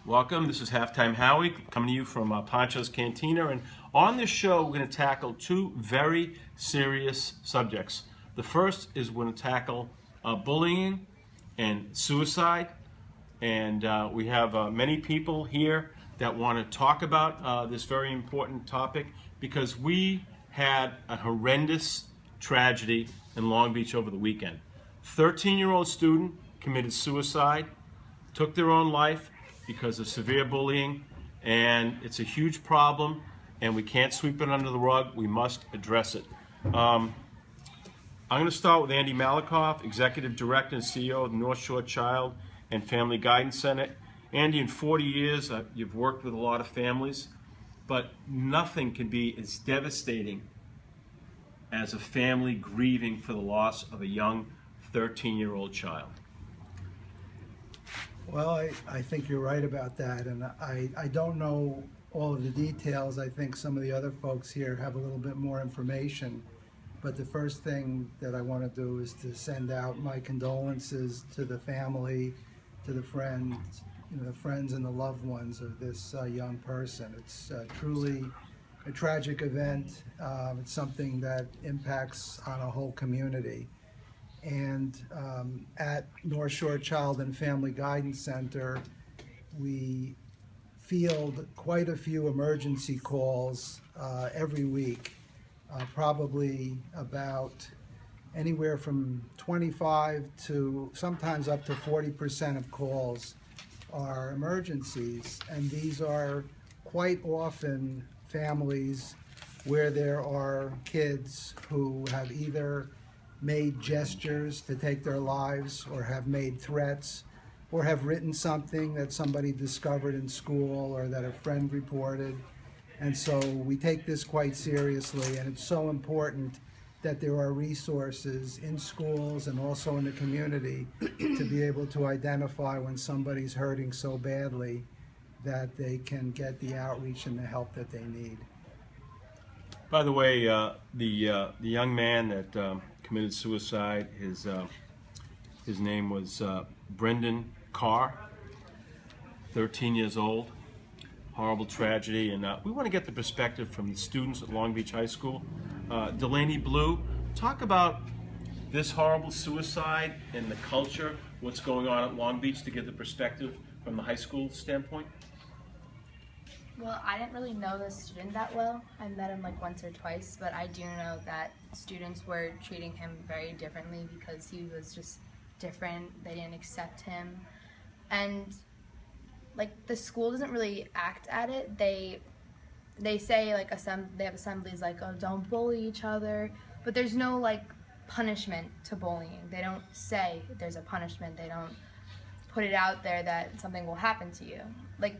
Welcome. This is Halftime Howie coming to you from Poncho's Cantina. And on this show, we're going to tackle two very serious subjects. The first is we're going to tackle bullying and suicide. And we have many people here that want to talk about this very important topic because we had a horrendous tragedy in Long Beach over the weekend. 13-year-old student committed suicide, took their own life because of severe bullying, and it's a huge problem, and we can't sweep it under the rug. We must address it. I'm going to start with Andy Malakoff, Executive Director and CEO of the North Shore Child and Family Guidance Center. Andy, in 40 years, you've worked with a lot of families, but nothing can be as devastating as a family grieving for the loss of a young 13-year-old child. Well, I think you're right about that, and I don't know all of the details. I think some of the other folks here have a little bit more information, but the first thing that I want to do is to send out my condolences to the family, to the friends, the friends and the loved ones of this young person. It's truly a tragic event. It's something that impacts on a whole community. And at North Shore Child and Family Guidance Center, we field quite a few emergency calls every week, probably about anywhere from 25 to sometimes up to 40% of calls are emergencies. And these are quite often families where there are kids who have either made gestures to take their lives, or have made threats, or have written something that somebody discovered in school or that a friend reported. And so we take this quite seriously, and it's so important that there are resources in schools and also in the community to be able to identify when somebody's hurting so badly that they can get the outreach and the help that they need. By the way, the young man that committed suicide, his name was Brendan Carr, 13 years old. Horrible tragedy, and we want to get the perspective from the students at Long Beach High School. Delaney Blue, talk about this horrible suicide and the culture, what's going on at Long Beach, to get the perspective from the high school standpoint. Well, I didn't really know the student that well. I met him like once or twice, but I do know that students were treating him very differently because he was just different. They didn't accept him. And like the school doesn't really act at it. They say like they have assemblies like, oh, don't bully each other, but there's no like punishment to bullying. They don't say there's a punishment. They don't put it out there that something will happen to you. Like,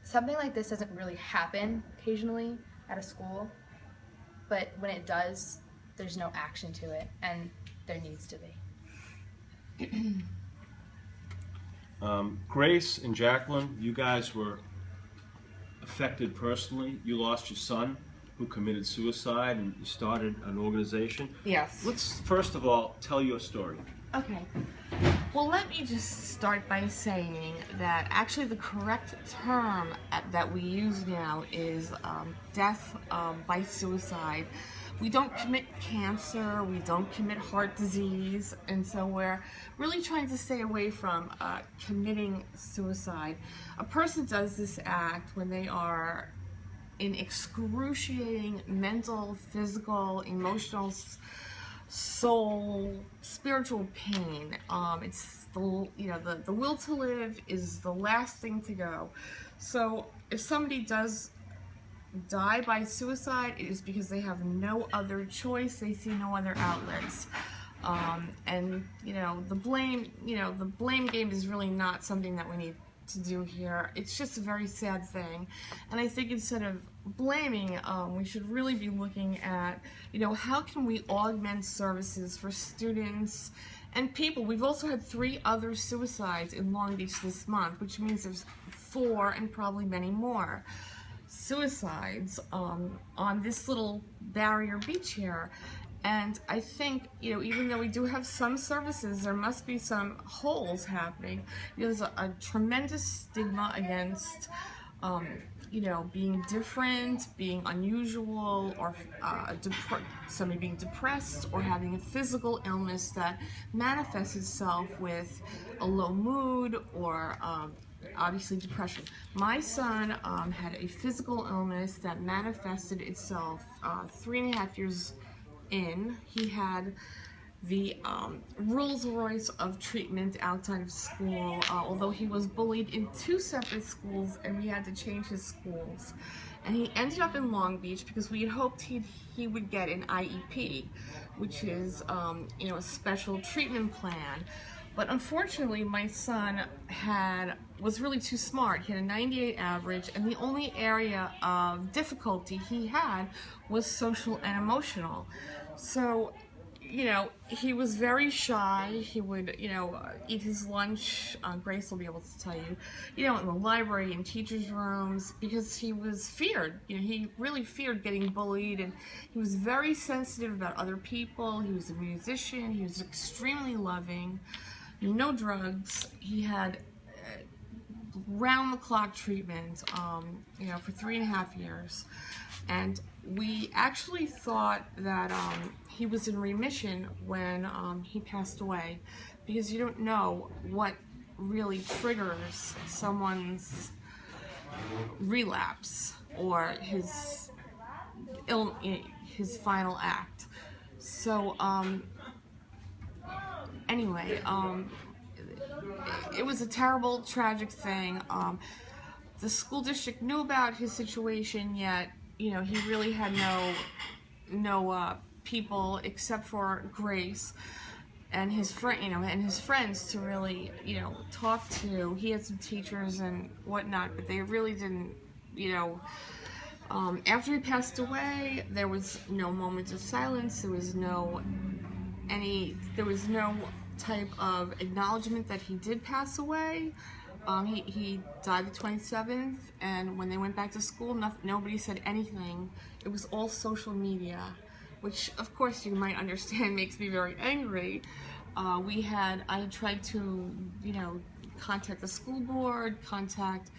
something like this doesn't really happen occasionally at a school, but when it does, there's no action to it, and there needs to be. Grace and Jacqueline, you guys were affected personally. You lost your son who committed suicide, and you started an organization. Yes. Let's first of all tell your story. Okay. Well, let me just start by saying that actually the correct term that we use now is death by suicide. We don't commit cancer, we don't commit heart disease, and so we're really trying to stay away from committing suicide. A person does this act when they are in excruciating mental, physical, emotional, soul, spiritual pain. It's the will to live is the last thing to go. So if somebody does die by suicide, it is because they have no other choice. They see no other outlets. And the blame game is really not something that we need to do here. It's just a very sad thing, and I think instead of blaming, we should really be looking at, how can we augment services for students and people. We've also had 3 other suicides in Long Beach this month, which means there's 4 and probably many more suicides on this little barrier beach here. And I think, even though we do have some services, there must be some holes happening. There's a tremendous stigma against, being different, being unusual, or somebody being depressed, or having a physical illness that manifests itself with a low mood or obviously depression. My son had a physical illness that manifested itself 3.5 years in. He had the Rolls Royce of treatment outside of school, although he was bullied in 2 separate schools and we had to change his schools. And he ended up in Long Beach because we had hoped he would get an IEP, which is a special treatment plan. But unfortunately, my son was really too smart. He had a 98 average, and the only area of difficulty he had was social and emotional. So, he was very shy. He would, eat his lunch, Grace will be able to tell you, in the library and teachers' rooms, because he was feared. He really feared getting bullied, and he was very sensitive about other people. He was a musician. He was extremely loving. No drugs. He had round-the-clock treatment, for 3.5 years. And we actually thought that he was in remission when he passed away, because you don't know what really triggers someone's relapse or his final act. So anyway, it was a terrible, tragic thing. The school district knew about his situation, yet he really had no people except for Grace and his friends to really talk to. He had some teachers and whatnot, but they really didn't. After he passed away, there was no moment of silence. There was no type of acknowledgement that he did pass away. He died the 27th, and when they went back to school, nobody said anything. It was all social media, which of course you might understand makes me very angry. I had tried to, contact the school board, contact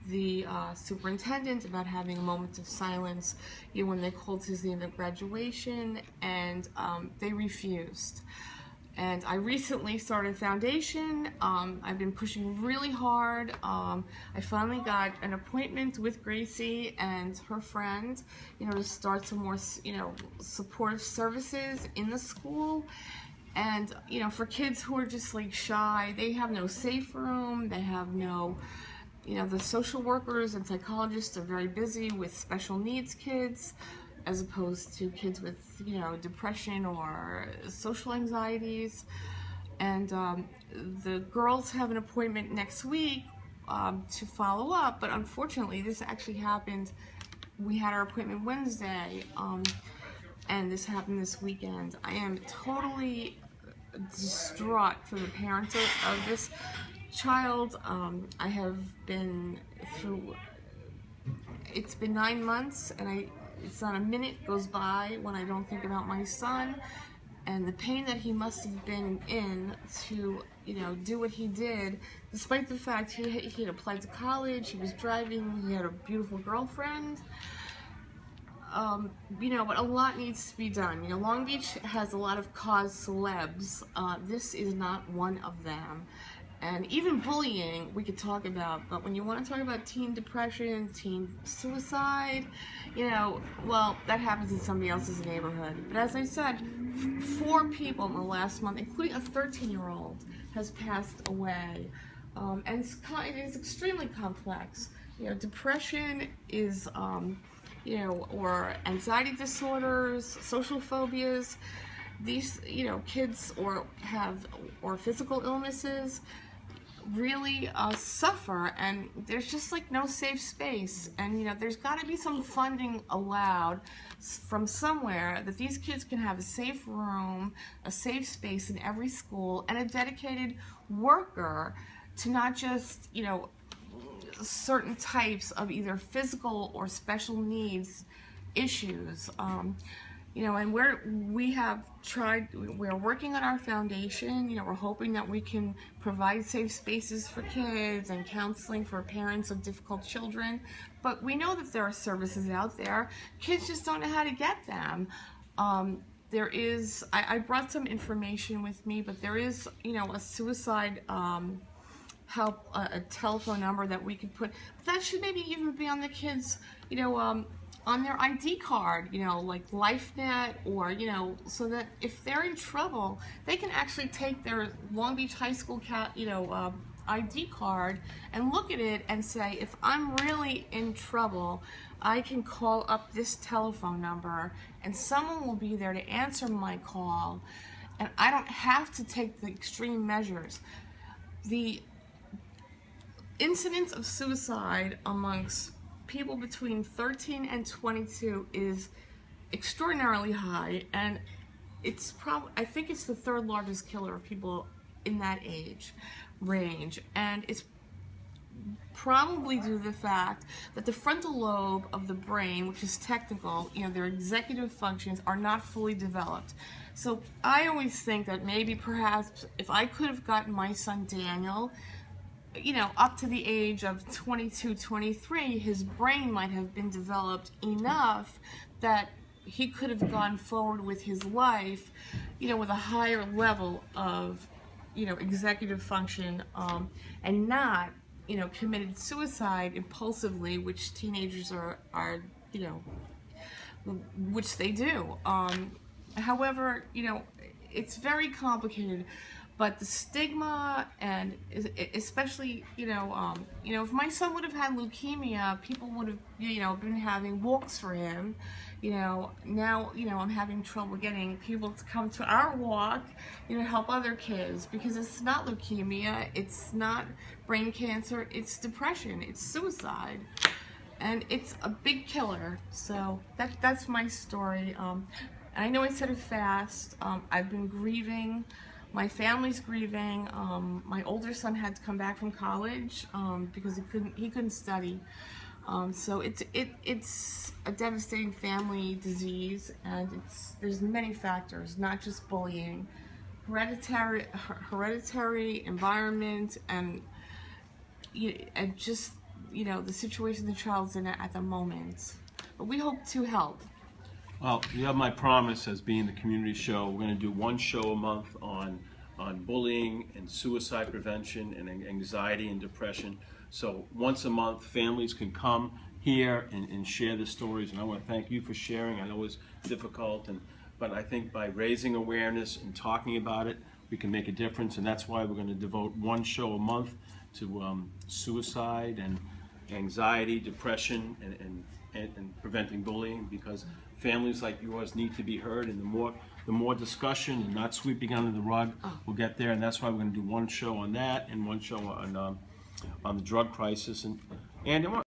the superintendent about having a moment of silence, when they called his name at graduation, and they refused. And I recently started a foundation. I've been pushing really hard. I finally got an appointment with Gracie and her friend, to start some more, supportive services in the school. And, for kids who are just like shy, they have no safe room, they have no, the social workers and psychologists are very busy with special needs kids, as opposed to kids with, depression or social anxieties. And the girls have an appointment next week to follow up, but unfortunately this actually happened. We had our appointment Wednesday, and this happened this weekend. I am totally distraught for the parents of this child. I have been through, it's been 9 months, and it's not a minute goes by when I don't think about my son and the pain that he must have been in to, do what he did, despite the fact he had applied to college, he was driving, he had a beautiful girlfriend. But a lot needs to be done. Long Beach has a lot of cause celebs. This is not one of them. And even bullying, we could talk about, but when you want to talk about teen depression, teen suicide, well, that happens in somebody else's neighborhood. But as I said, 4 people in the last month, including a 13-year-old, has passed away. And it is extremely complex. Depression is, or anxiety disorders, social phobias. These, kids or physical illnesses really suffer, and there's just like no safe space. And there's got to be some funding allowed from somewhere that these kids can have a safe room, a safe space in every school, and a dedicated worker to not just certain types of either physical or special needs issues. You know, and we're working on our foundation. You know, we're hoping that we can provide safe spaces for kids and counseling for parents of difficult children. But we know that there are services out there. Kids just don't know how to get them. There is, I brought some information with me, but there is, you know, a suicide help, a telephone number that we could put. But that should maybe even be on the kids, you know, on their ID card, you know, like LifeNet, or, you know, so that if they're in trouble, they can actually take their Long Beach High School ID card and look at it and say, if I'm really in trouble, I can call up this telephone number and someone will be there to answer my call, and I don't have to take the extreme measures. The incidence of suicide amongst people between 13 and 22 is extraordinarily high, and it's I think it's the third largest killer of people in that age range, and it's probably due to the fact that the frontal lobe of the brain, which is technical, you know, their executive functions are not fully developed. So I always think that maybe perhaps if I could have gotten my son Daniel, you know, up to the age of 22, 23, his brain might have been developed enough that he could have gone forward with his life, you know, with a higher level of, you know, executive function, and not, you know, committed suicide impulsively, which teenagers are, you know, which they do. However, you know, it's very complicated. But the stigma, and especially, you know, if my son would have had leukemia, people would have, you know, been having walks for him. You know, now, you know, I'm having trouble getting people to come to our walk, you know, help other kids, because it's not leukemia, it's not brain cancer, it's depression, it's suicide, and it's a big killer. So that's my story. And I know I said it fast. I've been grieving. My family's grieving. My older son had to come back from college because he couldn't study. So it's a devastating family disease, and there's many factors, not just bullying, hereditary environment, and just, you know, the situation the child's in at the moment. But we hope to help. Well, you have my promise as being the community show. We're going to do one show a month on bullying and suicide prevention and anxiety and depression. So once a month, families can come here and share the stories. And I want to thank you for sharing. I know it's difficult, but I think by raising awareness and talking about it, we can make a difference. And that's why we're going to devote one show a month to suicide and anxiety, depression, and preventing bullying, because families like yours need to be heard, and the more discussion and not sweeping under the rug, we'll get there. And that's why we're going to do one show on that and one show on the drug crisis, and